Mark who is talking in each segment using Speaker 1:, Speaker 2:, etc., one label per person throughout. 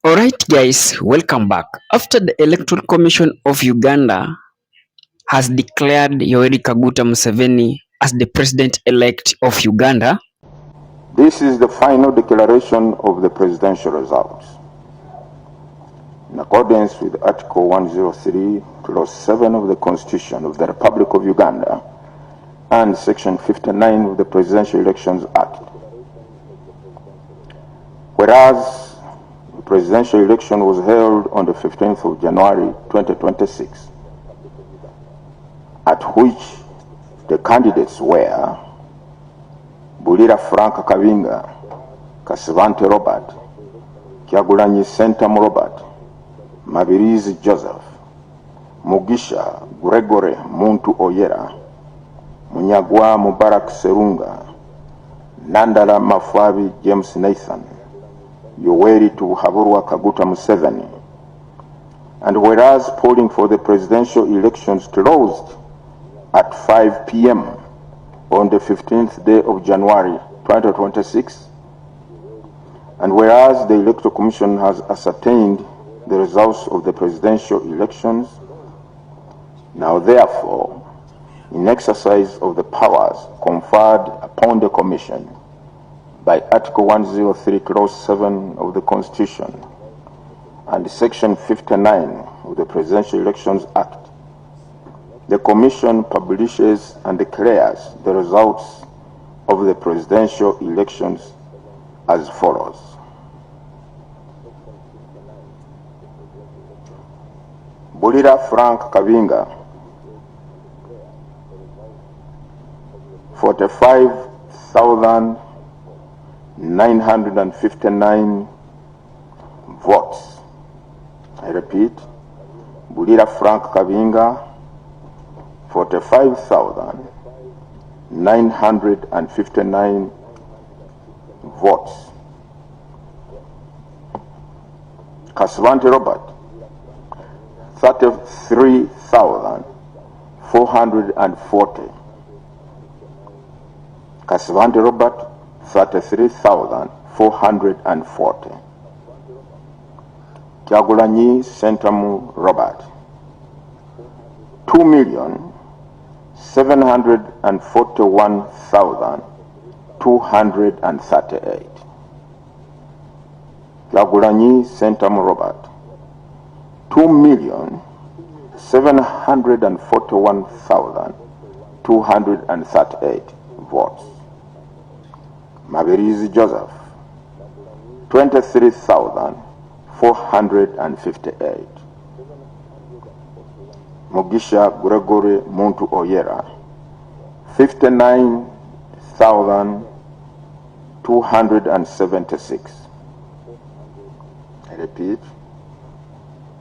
Speaker 1: Alright guys, welcome back. After the Electoral Commission of Uganda has declared Yoweri Kaguta Museveni as the president-elect of Uganda,
Speaker 2: this is the final declaration of the presidential results. In accordance with Article 103, Clause 7 of the Constitution of the Republic of Uganda and Section 59 of the Presidential Elections Act. Whereas the presidential election was held on the 15th of January 2026, at which the candidates were Bulira Frank Kabinga, Kasivante Robert, Kyagulanyi Sentam Robert, Mabirizi Joseph, Mugisha Gregory Muntu Oyera, Munyagwa Mubarak Serunga, Nandala Mafabi James Nathan, Yoweri Haburwa Kaguta Museveni. And whereas polling for the presidential elections closed at 5 p.m. on the 15th day of January 2026, and whereas the Electoral Commission has ascertained the results of the presidential elections, now therefore, in exercise of the powers conferred upon the Commission by Article 103, Clause 7 of the Constitution and Section 59 of the Presidential Elections Act, the Commission publishes and declares the results of the presidential elections as follows. Bulira Frank Kabinga, 45,959 votes. I repeat, Bulira Frank Kabinga, 45,959 votes. Kasivante Robert, 33,440. Kasivante Robert, 33,440. Kyagulanyi Sentamu Robert, 2,741,238. Kyagulanyi Sentamu Robert, 2,741,238 votes. Mabirizi Joseph, 23,458. Mugisha Gregory Muntu Oyera, 59,276. I repeat,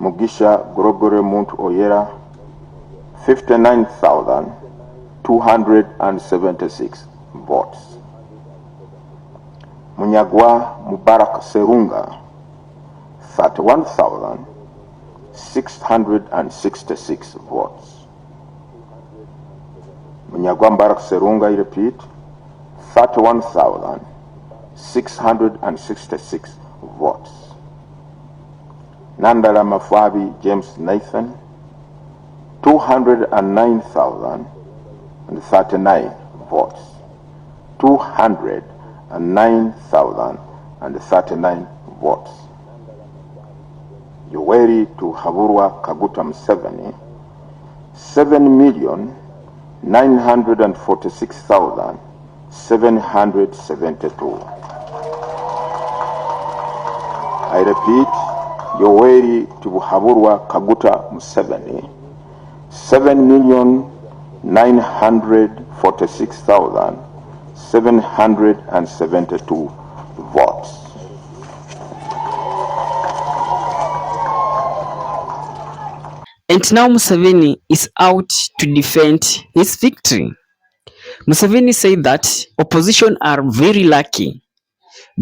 Speaker 2: Mugisha Gregory Muntu Oyera, 59,276 votes. Munyagwa Mubarak Serunga, 31,666 votes. Munyagwa Mubarak Serunga, I repeat, 31,666 votes. Nandala Mafabi James Nathan, 209,039 votes. 209,039 votes. Yoweri Haburwa Kaguta Museveni, 7,946,772. I repeat, Yoweri Haburwa Kaguta Museveni, 7,946,772 votes.
Speaker 1: and now Museveni is out to defend his victory. Museveni said that opposition are very lucky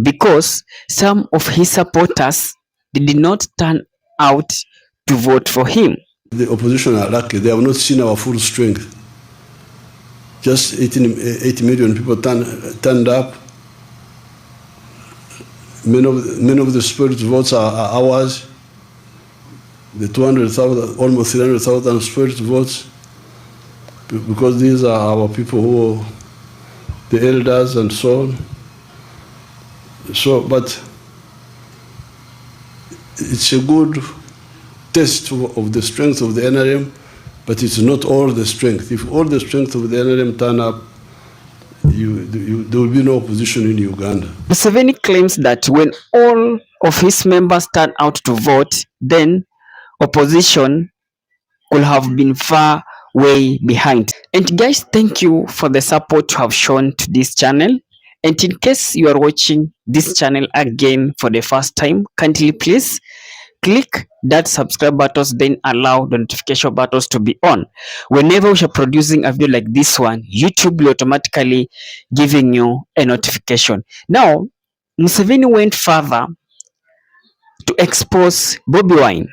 Speaker 1: because some of his supporters did not turn out to vote for him.
Speaker 3: The opposition are lucky. They have not seen our full strength. Just 80 million people turned up. Many of the spirit votes are ours. The 200,000, almost 300,000 spirit votes, because these are our people who, the elders and so on. So, but it's a good test of the strength of the NRM, but it's not all the strength. If all the strength of the NRM turn up, there will be no opposition in Uganda.
Speaker 1: Museveni claims that when all of his members turn out to vote, then opposition could have been far way behind. And guys, thank you for the support you have shown to this channel. And in case you are watching this channel again for the first time, kindly please click that subscribe buttons, then allow the notification buttons to be on. Whenever we are producing a video like this one, YouTube will automatically giving you a notification. Now, Museveni went further to expose Bobi Wine.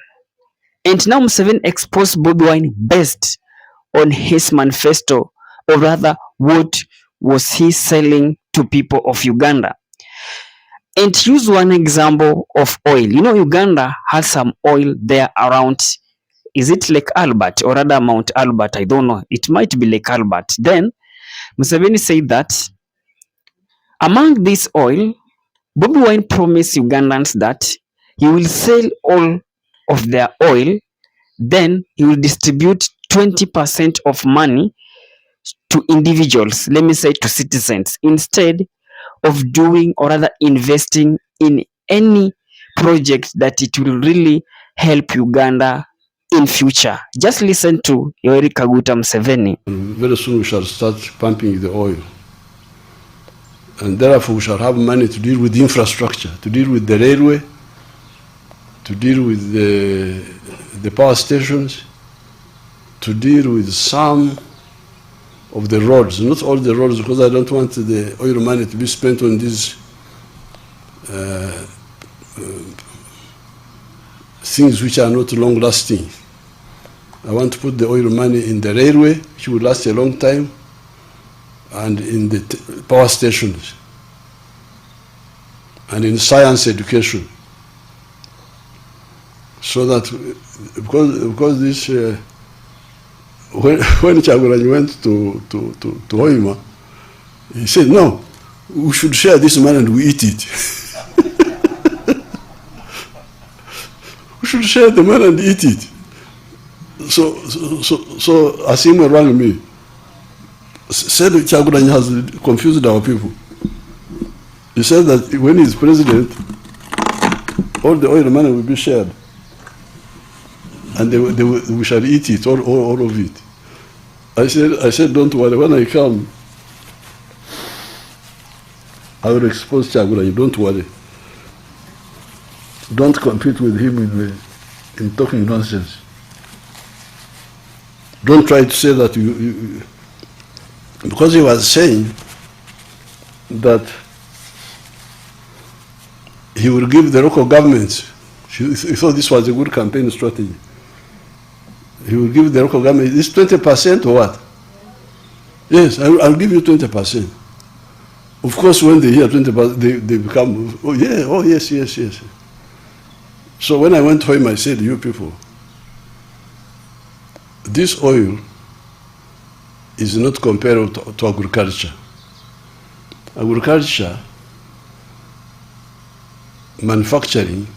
Speaker 1: And now Museveni exposed Bobi Wine based on his manifesto, or rather what was he selling to people of Uganda. And use one example of oil. You know, Uganda has some oil there around, is it Lake Albert or rather Mount Albert? I don't know. It might be Lake Albert. Then Museveni said that among this oil, Bobi Wine promised Ugandans that he will sell all of their oil, then he will distribute 20% of money to individuals, let me say to citizens, instead of doing or rather investing in any project that it will really help Uganda in future. Just listen to Yoweri Kaguta Museveni.
Speaker 3: Very soon we shall start pumping the oil. And therefore we shall have money to deal with the infrastructure, to deal with the railway, to deal with the power stations, to deal with some of the roads, not all the roads, because I don't want the oil money to be spent on these things which are not long lasting. I want to put the oil money in the railway, which will last a long time, and in the power stations, and in science education. So that, because this, when Kyagulanyi went to Hoima, he said, no, we should share this money and we eat it. We should share the money and eat it. So Asimo rang me, said Kyagulanyi has confused our people. He said that when he's president, all the oil money will be shared. And we shall eat it, all of it. I said, don't worry, when I come, I will expose Kyagulanyi, don't worry. Don't compete with him in talking nonsense. Don't try to say that you because he was saying that he will give the local governments, he thought this was a good campaign strategy. He will give the local government, this 20% or what? Yes, I'll give you 20%. Of course, when they hear 20%, they become, oh yeah, oh yes. So when I went home, I said, you people, this oil is not comparable to agriculture. Agriculture, manufacturing,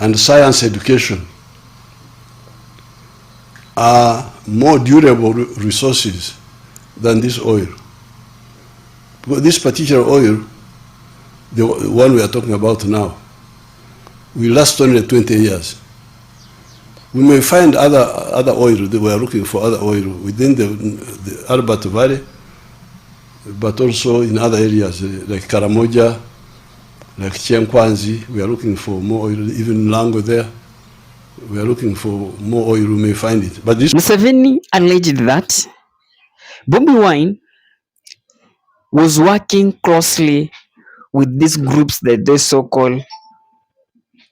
Speaker 3: and science education are more durable resources than this oil. Because this particular oil, the one we are talking about now, will last only 20 years. We may find other oil, we are looking for other oil within the Albert Valley, but also in other areas like Karamoja, like Chenkwanzi. We are looking for more oil, even Lango there. We are looking for more oil, we may find it. But this
Speaker 1: Museveni alleged that Bobi Wine was working closely with these groups, that they so-called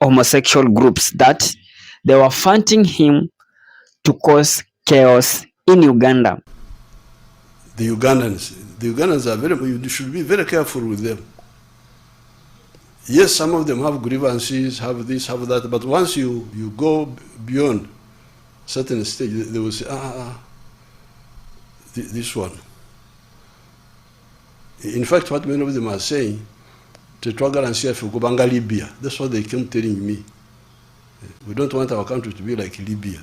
Speaker 1: homosexual groups, that they were funding him to cause chaos in Uganda.
Speaker 3: The Ugandans are very, you should be very careful with them. yes, some of them have grievances, have this, have that, but once you go beyond certain stage, they will say, this one. In fact, what many of them are saying, Tetwaga and CF go banga Libya. That's what they keep telling me. We don't want our country to be like Libya.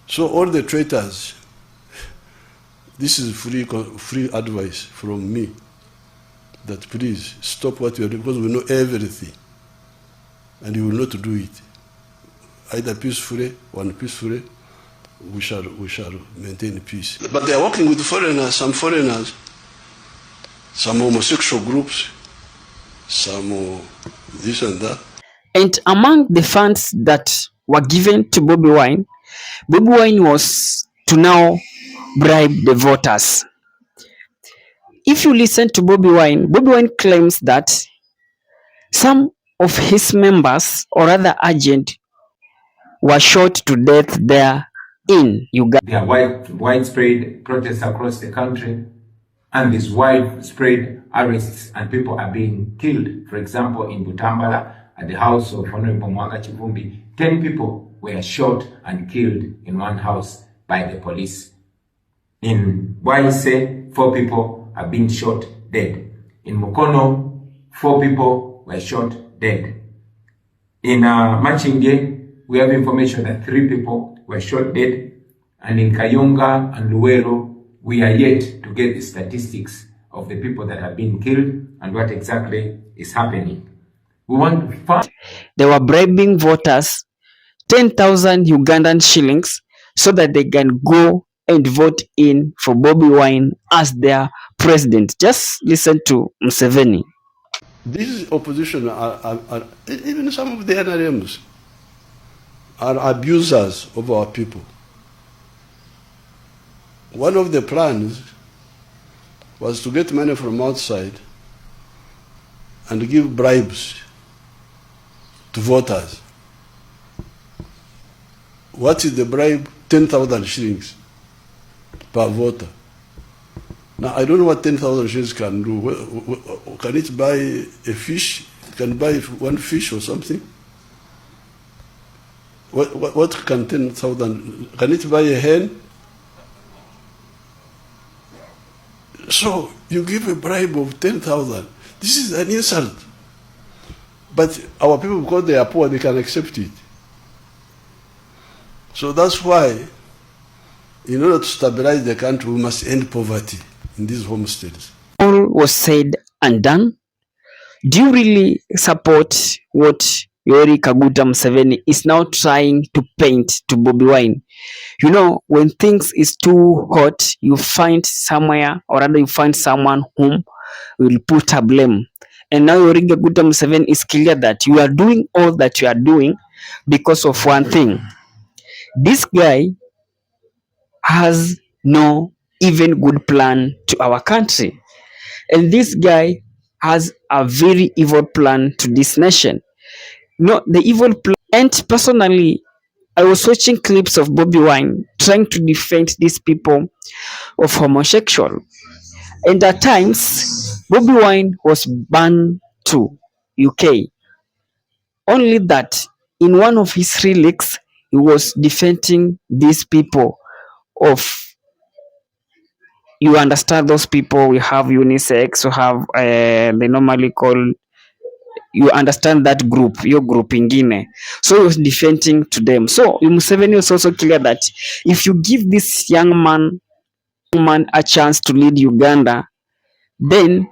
Speaker 3: So all the traitors, this is free advice from me, that please stop what you are doing, because we know everything, and you will not do it. Either peacefully or unpeacefully, we shall maintain peace. But they are working with foreigners, some homosexual groups, some this and that.
Speaker 1: And among the funds that were given to Bobi Wine was to now bribe the voters. If you listen to Bobi Wine claims that some of his members or other agents were shot to death there in Uganda.
Speaker 4: There are widespread protests across the country, and there's widespread arrests, and people are being killed. For example, in Butambala, at the house of Honorable Mwanga Chivumbi, 10 people were shot and killed in one house by the police. In Waise, 4 people have been shot dead. In Mukono, 4 people were shot dead. In Machinge, we have information that 3 people were shot dead. And in Kayonga and Luwero, we are yet to get the statistics of the people that have been killed and what exactly is happening. We want to find.
Speaker 1: They were bribing voters 10,000 Ugandan shillings so that they can go and vote in for Bobi Wine as their president. Just listen to Museveni.
Speaker 3: These opposition are even some of the NRMs are abusers of our people. One of the plans was to get money from outside and give bribes to voters. What is the bribe? 10,000 shillings per voter. Now, I don't know what 10,000 shillings can do. Can it buy a fish? Can buy 1 fish or something? What can 10,000? Can it buy a hen? So you give a bribe of 10,000. This is an insult. But our people, because they are poor, they can accept it. So that's why, in order to stabilize the country, we must end poverty in these homesteads.
Speaker 1: All was said and done. Do you really support what Yoweri Kaguta Museveni is now trying to paint to Bobi Wine? You know, when things is too hot, you find somewhere, or rather you find someone whom will put a blame. And now Yoweri Kaguta Museveni is clear that you are doing all that you are doing because of one thing. This guy has no even good plan to our country. And this guy has a very evil plan to this nation. No, the evil plan. And personally, I was watching clips of Bobi Wine trying to defend these people of homosexual. And at times, Bobi Wine was banned to UK. Only that in one of his lyrics, he was defending these people of, you understand, those people, we have unisex, we have they normally call, you understand that group, your group ingine. So he was defending to them. So Museveni was also clear that if you give this young man a chance to lead Uganda, then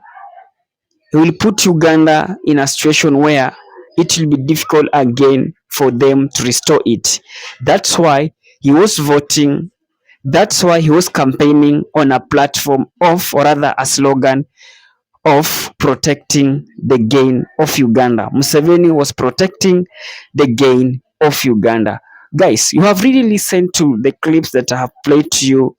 Speaker 1: he will put Uganda in a situation where it will be difficult again for them to restore it. That's why he was voting. That's why he was campaigning on a platform of, or rather a slogan of, protecting the gain of Uganda. Museveni was protecting the gain of Uganda. Guys, you have really listened to the clips that I have played to you.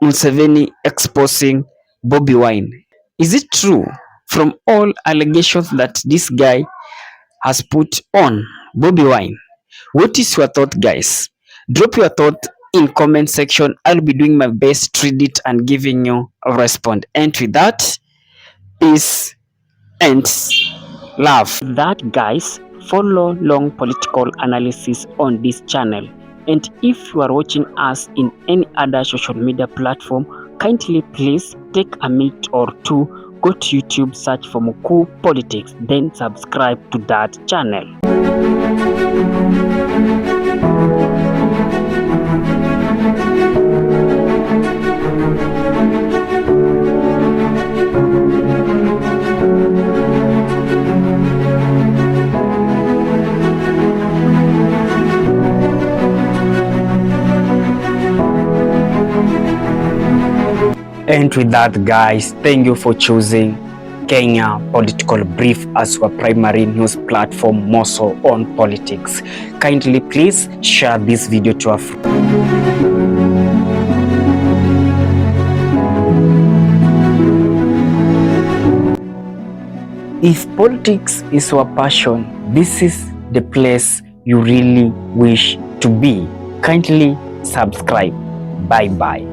Speaker 1: Museveni exposing Bobi Wine. Is it true from all allegations that this guy has put on Bobi Wine? What is your thought, guys? Drop your thought in comment section. I'll be doing my best to read it and giving you a response. And with that, peace and love. That guys, follow long political analysis on this channel. And if you are watching us in any other social media platform, kindly please take a minute or two, go to YouTube, search for Mkuu Politics, then subscribe to that channel. And with that guys, thank you for choosing Kenya Political Brief as our primary news platform, more so on politics. Kindly please share this video to a friend. If politics is your passion, this is the place you really wish to be. Kindly subscribe. Bye bye.